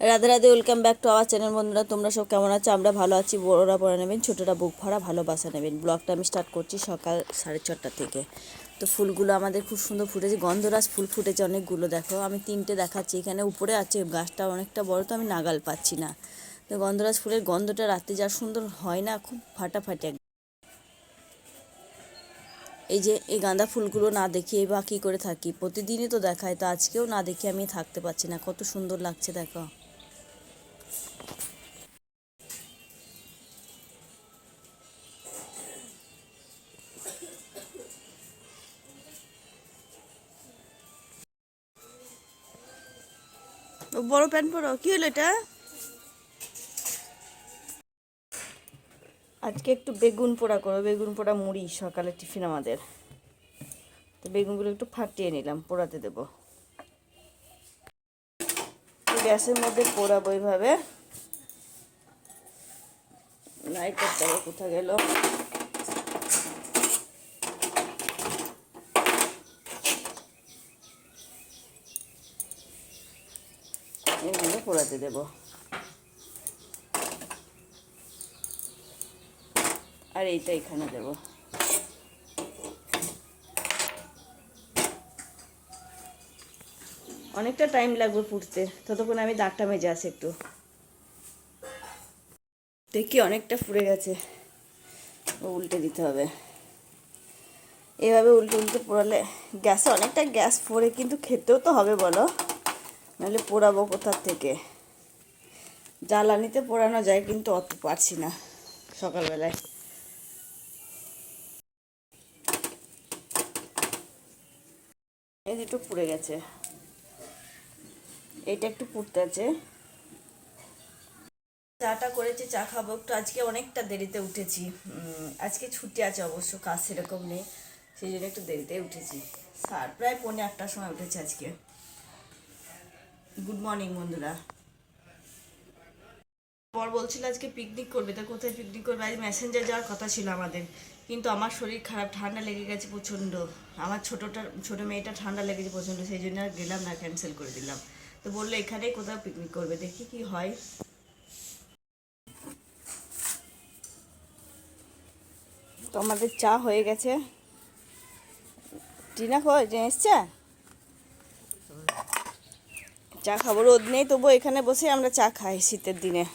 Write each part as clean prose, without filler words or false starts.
Radhe Radhe, welcome back to our channel. বন্ধুরা, তোমরা সব কেমন আছো? আমরা ভালো আছি। বড়রা পড়ে নেবেন, ছোটরা বুক ভরা ভালোবাসা নেবেন। ব্লগটা আমি স্টার্ট করছি সকাল 6:30 থেকে। তো ফুলগুলো আমাদের খুব সুন্দর ফুটেছে, গন্ধরাজ ফুল ফুটেছে অনেকগুলো। দেখো, আমি 3টে দেখাচ্ছি। এখানে উপরে আছে, গাছটা অনেকটা বড়, তো আমি নাগাল পাচ্ছি না। তো গন্ধরাজ ফুলের গন্ধটা রাত্রে যা সুন্দর হয় না, খুব ফাটাফাটি। এই যে এই গাঁদা ফুলগুলো না দেখিয়ে বা কী করে থাকি, প্রতিদিনই তো দেখায়, তো আজকেও না দেখে আমি থাকতে পারছি না। কত সুন্দর লাগছে দেখো। বড় প্যান্ট পরো, কি হলো এটা? আজকে একটু বেগুন পোড়া করো, বেগুন পোড়া মুড়ি সকালে টিফিন আমাদের। তো বেগুনগুলো একটু ফাটিয়ে নিলাম, পোড়াতে দেবো। গ্যাসের মধ্যে পোড়াবো এইভাবে। লাইটারটা কোথায় গেল? এইভাবে পোড়াতে দেবো। আর এইটা এখানে দেবো। অনেকটা টাইম লাগবে ফুটতে, ততক্ষণ আমি দাঁতটা মেজে আসি একটু। দেখি অনেকটা ফুটে গেছে, উল্টে দিতে হবে। এভাবে উল্টে উল্টে পোড়ালে গ্যাসে অনেকটা গ্যাস পড়ে, কিন্তু খেতেও তো হবে বলো, নাহলে পোড়াবো কোথার থেকে? জ্বালানিতে পোড়ানো যায়, কিন্তু অত পারছি না সকালবেলায়। এই দুটো পুড়ে গেছে, এইটা একটু পুড়তে আছে। চাটা করেছি, চা খাবো একটু। আজকে অনেকটা দেরিতে উঠেছি। আজকে ছুটি আছে অবশ্য, কাজ সেরকম নেই, সেই জন্য একটু দেরিতে উঠেছি। প্রায় 8:45 সময় উঠেছি আজকে। গুড মর্নিং বন্ধুরা। বর বলছিল আজকে পিকনিক করবে, তা কোথায় পিকনিক করবে? আজ মেসেঞ্জার যাওয়ার কথা ছিল আমাদের, কিন্তু আমার শরীর খারাপ, ঠান্ডা লেগে গেছে প্রচণ্ড। আমার ছোটো মেয়েটা ঠান্ডা লেগেছে প্রচণ্ড, সেই জন্য আর গেলাম না, ক্যান্সেল করে দিলাম। তো বললো এখানেই কোথাও পিকনিক করবে, দেখি কি হয়। তো আমাদের চা হয়ে গেছে। টিনা কই যে এসছে? চা খাবো, রোদ নেই, তবু এখানে বসে আমরা চা খাই শীতের দিনে।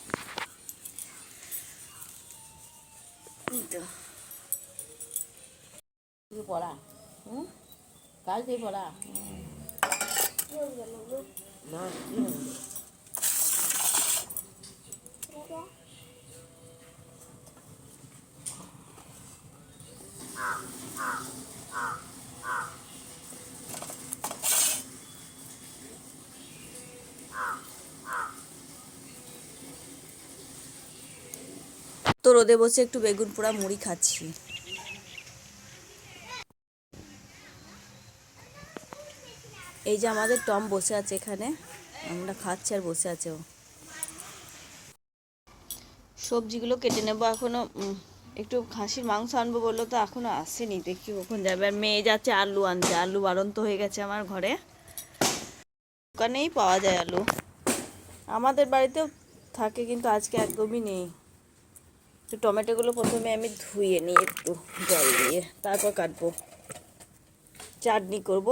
পড়া কাল দিয়ে পড়া তো রোদে বসে একটু বেগুন পোড়া মুড়ি খাচ্ছি। এই যে আমাদের টম বসে আছে এখানে, আমরা খাচ্ছি আর বসে আছে ও। সবজিগুলো কেটে নেবো এখনো। একটু খাসির মাংস আনবো বললো, তো এখনো আসেনি, দেখি কখন যাবে। আর মেয়ে যাচ্ছে আলু আনতে, আলু বাড়ন্ত হয়ে গেছে আমার ঘরে, দোকানেই পাওয়া যায় আলু। আমাদের বাড়িতেও থাকে, কিন্তু আজকে একদমই নেই। তো টমেটোগুলো প্রথমে আমি ধুয়ে নিই একটু জল দিয়ে, তারপর কাটবো। চাটনি করব,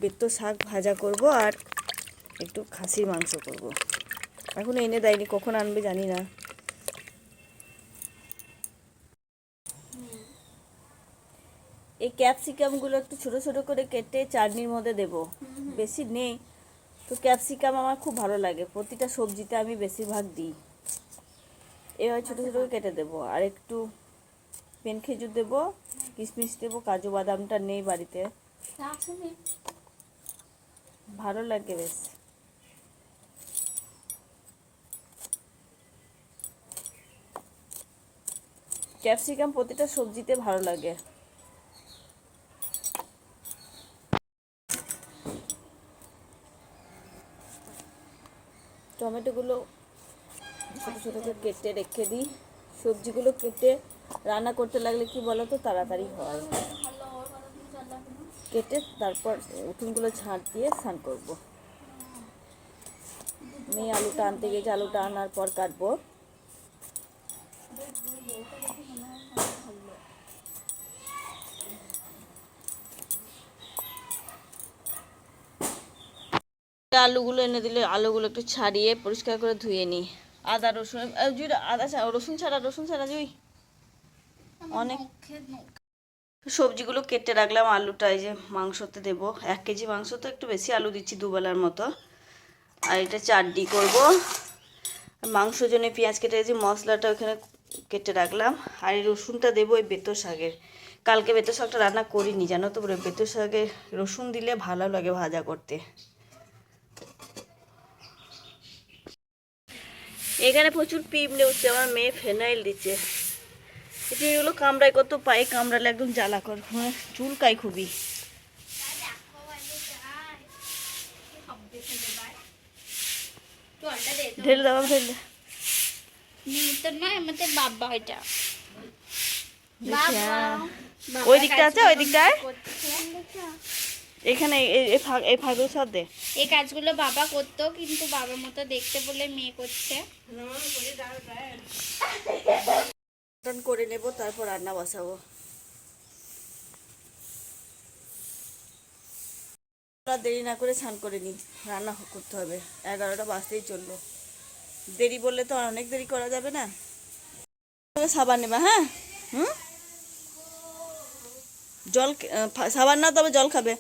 বেতো শাক ভাজা করব, আর একটু খাসির মাংস করব। এখনো এনে দেয়নি, কখন আনবে জানি না। এই ক্যাপসিকামগুলো একটু ছোট ছোট করে কেটে চাটনির মধ্যে দেব, বেশি নেই তো। ক্যাপসিকাম আমার খুব ভালো লাগে, প্রতিটা সবজিতে আমি বেশিরভাগ দিই। এভাবে ছোটো ছোটো করে কেটে দেবো। আর একটু পেন খেজুর দেবো, কিশমিশ দেবো, কাজু বাদামটা নেই বাড়িতে, ভালো লাগে বেশ। ক্যাপসিকাম প্রতিটা সবজিতে ভালো লাগে। টমেটোগুলো ছোটো ছোটো করে কেটে রেখে দিই। সবজিগুলো কেটে রান্না করতে লাগলে কি বলো তো, তাড়াতাড়ি হয়। কেটে তারপর উঠোনগুলো ঝাঁট দিয়ে স্নান করব। মেয়ে আলুটা আনতে গেছে, আলুটা আনার পর কাটবো। আলুগুলো এনে দিলে আলুগুলো একটু ছাড়িয়ে পরিষ্কার করে ধুয়ে নিই। আদা রসুন রসুন ছাড়া জুই অনেক সবজিগুলো কেটে রাখলাম। আলুটা এই যে মাংসতে দেবো, 1 কেজি মাংস তো একটু বেশি আলু দিচ্ছি, 2 বেলার মতো। আর এটা চাটনি করব। মাংস জন্য পেঁয়াজ কেটে রেখেছি, মশলাটা ওখানে কেটে রাখলাম। আর এই রসুনটা দেবো এই বেতো শাকের। কালকে বেতো শাকটা রান্না করিনি জানো তো, বেতো শাকে রসুন দিলে ভালো লাগে ভাজা করতে। এখানে প্রচুর পিঁপড়ে উঠছে, আমার মেয়ে ফেনাইল দিচ্ছে। এগুলো কামড়ায়, কত পায়ে কামড়ালে একদম জ্বালা কর, চুলকায় খুবই। ঢেলে দেওয়া ঢেলে ওই দিকটা আছে, ওই দিকটায় এখানে এই ফাগুর সাথে এই কাজগুলো বাবা করতো, কিন্তু বাবার মতো দেখতে বলে মেয়ে করছে। করে নেব, তারপর রান্না বসাবো। দেরি না করে স্নান করে নিই, রান্না করতে হবে। 11টা বাজতেই চললো। দেরি বললে তো অনেক দেরি করা যাবে না। সাবান নেবা, হ্যাঁ জল সাবান না, তবে জল খাবে।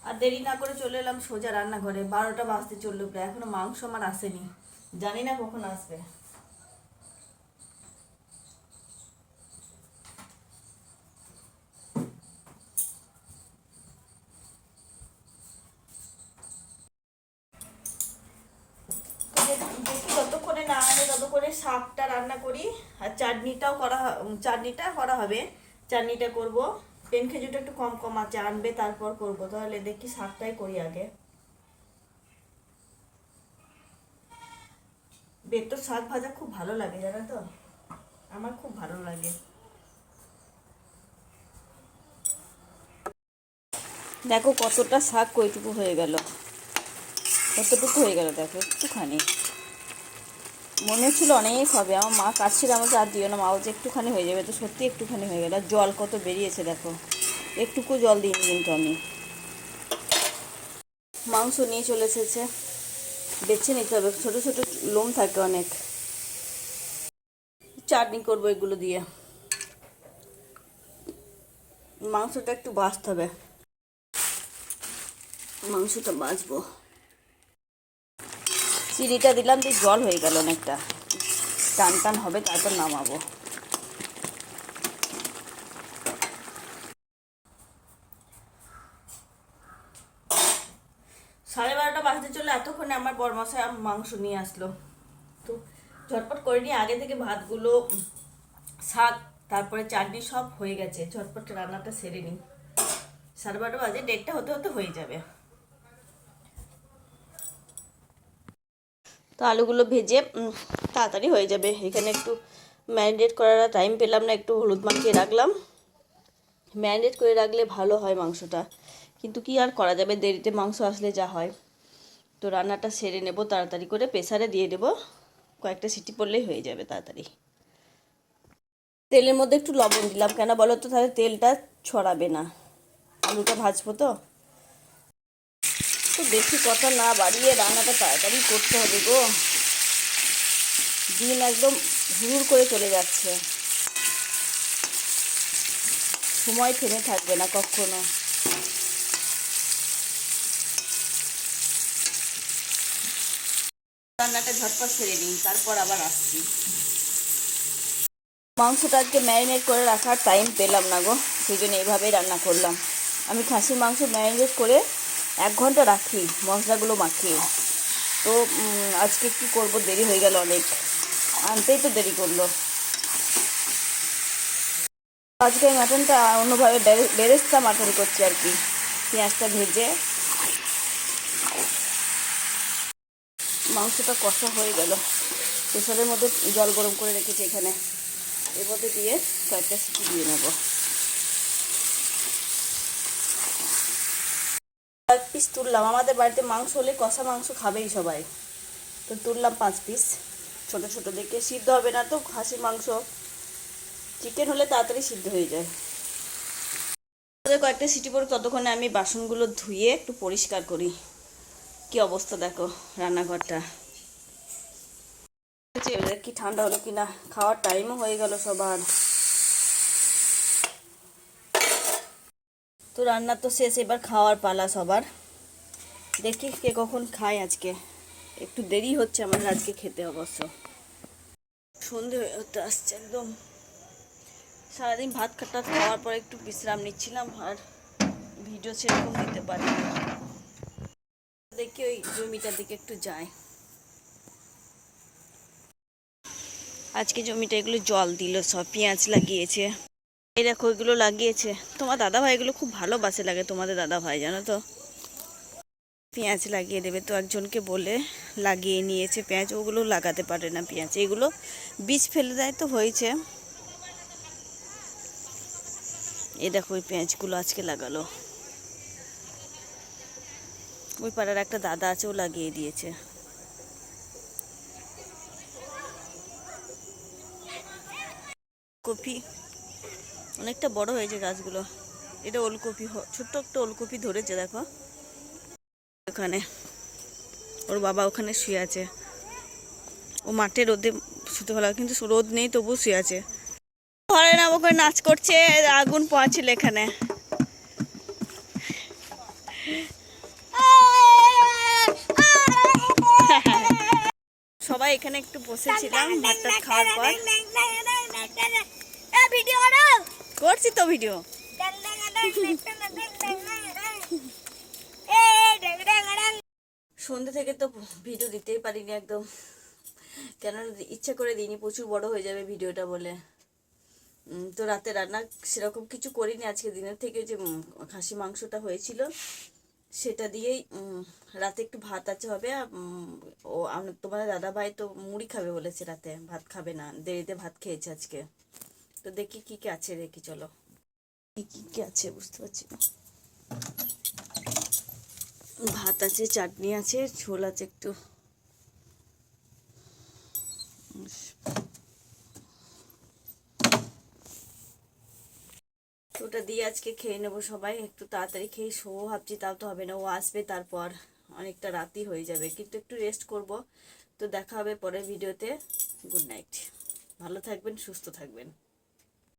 আর দেরি না করে চলে এলাম সোজা রান্নাঘরে। 12টা বাজতে চললো প্রায়, এখনো মাংস আমার আসেনি, জানি না কখন আসবে। দেখি যতক্ষণে না আনে ততক্ষণে শাকটা রান্না করি। আর চাটনিটা করা হবে। চাটনিটা করব। পেন খেজুরটা একটু কম কম আছে, আনবে তারপর করব। তাহলে দেখি শাকটাই করি আগে। বেতো শাক ভাজা খুব ভালো লাগে জানো তো, আমার খুব ভালো লাগে। দেখো কতটা শাক কইটুকু হয়ে গেল, কতটুকু হয়ে গেল দেখো, একটুখানি। মনে হচ্ছিল অনেক হবে, আমার মা কাটছিল, আমাকে আর দিও না, মা বলছে একটুখানি হয়ে যাবে। তো সত্যি একটুখানি হয়ে গেল। আর জল কত বেরিয়েছে দেখো, একটুকু জল দিইনি কিন্তু আমি। মাংস নিয়ে চলে এসেছে, বেছে নিতে হবে, ছোটো ছোটো লোম থাকে অনেক। চাটনি করবো এগুলো দিয়ে। মাংসটা একটু বাছতে হবে, মাংসটা বাছবো। চিনিটা দিলাম, দিয়ে জল হয়ে গেল অনেকটা, টান টান হবে, তারপর নামাবো। সাড়ে 12টা বাজতে চলে, এতক্ষণে আমার বরমশাই মাংস নিয়ে আসলো। তো ঝটপট করে নিয়ে আগে থেকে ভাতগুলো, শাক, তারপরে চাটনি সব হয়ে গেছে। ঝটপট রান্নাটা সেরে নিই। 12:30 বাজে, 1:30 হতে হতে হয়ে যাবে। তো আলুগুলো ভেজে তাড়াতাড়ি হয়ে যাবে। এখানে একটু ম্যারিনেট করার টাইম পেলাম না, একটু হলুদ মাখিয়ে রাখলাম। ম্যারিনেট করে রাখলে ভালো হয় মাংসটা, কিন্তু কি আর করা যাবে, দেরিতে মাংস আসলে যা হয়। তো রান্নাটা সেরে নেব তাড়াতাড়ি করে, প্রেসারে দিয়ে দেবো, কয়েকটা সিটি পড়লেই হয়ে যাবে তাড়াতাড়ি। তেলের মধ্যে একটু লবণ দিলাম, কেন বলো তো, তাহলে তেলটা ছড়াবে না, আলুটা ভাজবো তো। তো বেশি কথা না বাড়িয়ে রান্নাটা তাড়াতাড়ি করতে হবে গো, দিন একদম হুড় করে চলে যাচ্ছে, সময় থেমে থাকবে না কখনো। রান্নাটা ঝটপট ছেড়ে নিই, তারপর আবার আসছি। মাংসটা আজকে ম্যারিনেট করে রাখার টাইম পেলাম না গো, সেই জন্য এইভাবেই রান্না করলাম। আমি খাসির মাংস ম্যারিনেট করে 1 ঘন্টা রাখি মশলাগুলো মাখিয়ে। তো আজকে কি করব, দেরি হয়ে গেল অনেক, আনতেই তো দেরি করলো। আজকে মাটনটা অন্যভাবে বেরেস্তা মাটন করছি আর কি। পেঁয়াজটা ভেজে মাংসটা কষা হয়ে গেল, প্রেসারের মধ্যে জল গরম করে রেখেছি এখানে, এর মধ্যে দিয়ে কয়েকটা সিটি দিয়ে নেব। এক পিস তুললাম, আমাদের বাড়িতে মাংস হলে কষা মাংস খাবেই সবাই, তো তুললাম 5 পিস ছোট ছোট দেখে। সিদ্ধ হবে না তো খাসির মাংস, চিকেন হলে তাড়াতাড়ি সিদ্ধ হয়ে যায়। কয়েকটা সিটি পরে ততক্ষণে আমি বাসনগুলো ধুয়ে একটু পরিষ্কার করি। কি অবস্থা দেখো রান্নাঘরটা, কি ঠান্ডা হলো কিনা, খাওয়ার টাইমও হয়ে গেল সবার। তো রান্না তো শেষ, এবার খাওয়ার পালা সবার। দেখি কে কখন খায় আজকে, একটু দেরি হচ্ছে আমাদের আজকে খেতে অবশ্য। সন্ধে হতে আসছে একদম। সারাদিন ভাত খাটা খাওয়ার পর একটু বিশ্রাম নিচ্ছিলাম, আর ভিডিও সেরকম দিতে পারি। দেখি ওই জমিটার দিকে একটু যাই। আজকে জমিটা এগুলো জল দিল, সব পেঁয়াজ লাগিয়েছে। এই দেখো এগুলো লাগিয়েছে, তোমার দাদা ভাই এগুলো খুব ভালোবাসে, লাগে তোমাদের দাদা ভাই জানো তো। পেঁয়াজ লাগিয়ে দেবে তো একজনকে বলে লাগিয়ে নিয়েছে পেঁয়াজ, ওগুলো লাগাতে পারে না পেঁয়াজ, এগুলো বীজ ফেলে দেয় তো হয়েছে। এই দেখো ওই পেঁয়াজগুলো আজকে লাগালো, ওই পাড়ার একটা দাদা আছে ও লাগিয়ে দিয়েছে। কপি অনেকটা বড় হয়েছে গাছগুলো। এটা ওলকপি, ছোট্ট একটা ওলকপি ধরেছে দেখো ওখানে। ওর বাবা ওখানে শুয়ে আছে, ও মাঠে রোদে শুতে ভালো, কিন্তু রোদ নেই তবু শুয়ে আছে। ঘরে না ওখানে নাচ করছে, আগুন পোয়াচ্ছিল এখানে। সবাই এখানে একটু বসেছিলাম ভাতটা খাওয়ার পর। করছি তো ভিডিও। সন্ধ্যে থেকে তো ভিডিও দিতেই পারিনি একদম, কেন ইচ্ছা করে দিইনি, প্রচুর বড় হয়ে যাবে ভিডিওটা বলে। তো রাতে রান্না সেরকম কিছু করিনি আজকে, দিনের থেকে যে খাসি মাংসটা হয়েছিল সেটা দিয়েই রাতে একটু ভাত আছে হবে। ও তোমাদের দাদা ভাই তো মুড়ি খাবে বলেছে, রাতে ভাত খাবে না, দেরিতে ভাত খেয়েছে আজকে। তো দেখি কি কি আছে, দেখি চলো কি কি আছে বুঝতে পারছি না। ভাত আছে, চাটনি আছে, ঝোল আছে একটু। ওটা দিয়ে আজকে খেয়ে নেবো সবাই, একটু তাড়াতাড়ি খেয়ে শোবো ভাবছি, তাও তো হবে না, ও আসবে তারপর অনেকটা রাতই হয়ে যাবে, কিন্তু একটু রেস্ট করব। তো দেখা হবে পরের ভিডিওতে। গুড নাইট, ভালো থাকবেন, সুস্থ থাকবেন।